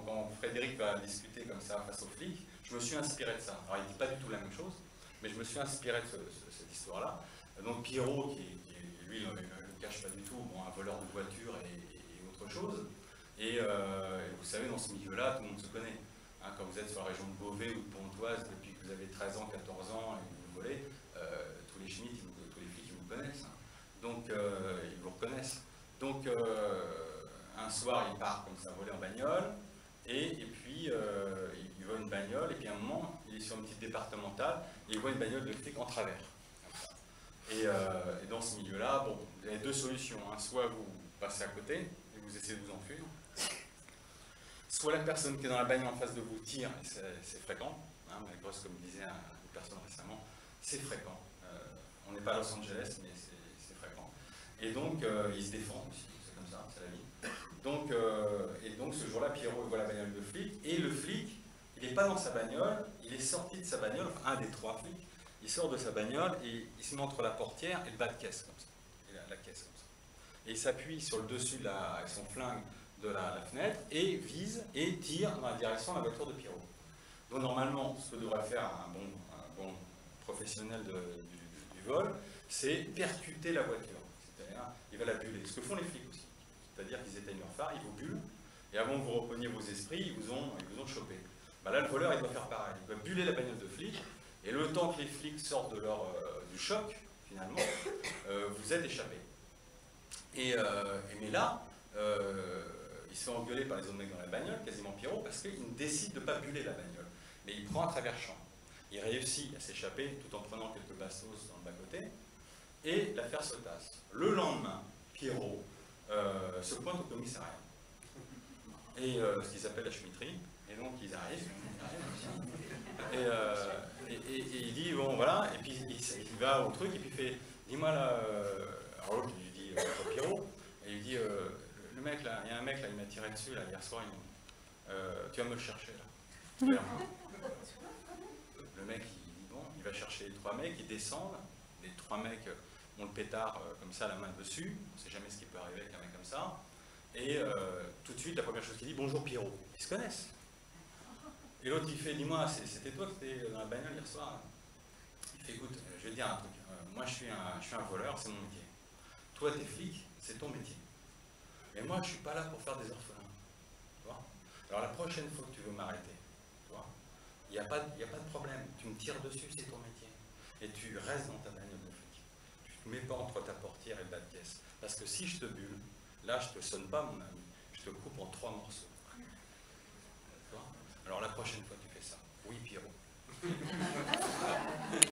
quand Frédéric va discuter comme ça face aux flics, je me suis inspiré de ça. Alors il ne dit pas du tout la même chose, mais je me suis inspiré de cette histoire-là. Donc Pierrot, lui, il ne le cache pas du tout, bon, un voleur de voiture et autre chose. Et vous savez, dans ce milieu-là, tout le monde se connaît. Hein, quand vous êtes sur la région de Beauvais ou de Pontoise, depuis que vous avez 13 ans, 14 ans et que vous volez, tous les Schmitt, tous les flics, ils vous connaissent. Hein. Donc, ils vous reconnaissent. Donc, un soir, il part comme ça, voler en bagnole, et puis il voit une bagnole, et puis à un moment, il est sur une petite départementale, et il voit une bagnole de flic en travers. Et dans ce milieu-là, bon, vous avez deux solutions. Hein. Soit vous passez à côté, et vous essayez de vous enfuir, soit la personne qui est dans la bagnole en face de vous tire, et c'est fréquent, hein, malgré ce que me disait une personne récemment, c'est fréquent. On n'est pas à Los Angeles, mais c'est fréquent. Et donc, il se défend aussi, c'est comme ça, c'est la vie. Donc, ce jour-là, Pierrot voit la bagnole de flic, et le flic, il n'est pas dans sa bagnole, il est sorti de sa bagnole, enfin un des trois flics, il sort de sa bagnole et il se met entre la portière et le bas de caisse, comme ça, et la caisse, comme ça. Et il s'appuie sur le dessus avec son flingue de la fenêtre et vise et tire dans la direction de la voiture de Pierrot. Donc normalement, ce que devrait faire un bon professionnel du vol, c'est percuter la voiture. C'est-à-dire, il va la buller. Ce que font les flics aussi. C'est-à-dire qu'ils éteignent leur phare, ils vous bullent, et avant que vous repreniez vos esprits, ils vous ont chopé. Ben là, le voleur, il doit faire pareil. Il doit buller la bagnole de flic, et le temps que les flics sortent du choc, finalement, vous êtes échappé. Mais là, il se fait engueuler par les autres mecs dans la bagnole, quasiment Pierrot, parce qu'il décide de ne pas buller la bagnole. Mais il prend un travers-champ. Il réussit à s'échapper tout en prenant quelques bastos dans le bas-côté, et l'affaire se tasse. Le lendemain, Pierrot se pointe au commissariat. Et ce qu'ils appellent la schmitterie, et donc ils arrivent, et il dit, bon voilà, et puis il va au truc, et puis il fait, dis-moi là, alors l'autre lui dit, Pierrot, et il dit, le mec là, il y a un mec là, il m'a tiré dessus là, hier soir, tu vas me le chercher là. Le mec, il dit, bon, il va chercher les trois mecs, ils descendent, les trois mecs ont le pétard comme ça, la main dessus, on ne sait jamais ce qui peut arriver avec un mec comme ça, et tout de suite, la première chose qu'il dit, bonjour Pierrot, ils se connaissent. Et l'autre, il fait, dis-moi, c'était toi qui étais dans la bagnole hier soir? Il fait, écoute, je vais te dire un truc, moi je suis un voleur, c'est mon métier. Toi, t'es flic, c'est ton métier. Mais moi, je ne suis pas là pour faire des orphelins. Tu vois? Alors la prochaine fois que tu veux m'arrêter, il n'y a pas de problème, tu me tires dessus, c'est ton métier. Et tu restes dans ta bagnole de flic. Tu ne te mets pas entre ta portière et le bas de caisse. Parce que si je te bulle, là, je ne te sonne pas, mon ami, je te coupe en 3 morceaux. Alors la prochaine fois, tu fais ça. Oui, Pierrot.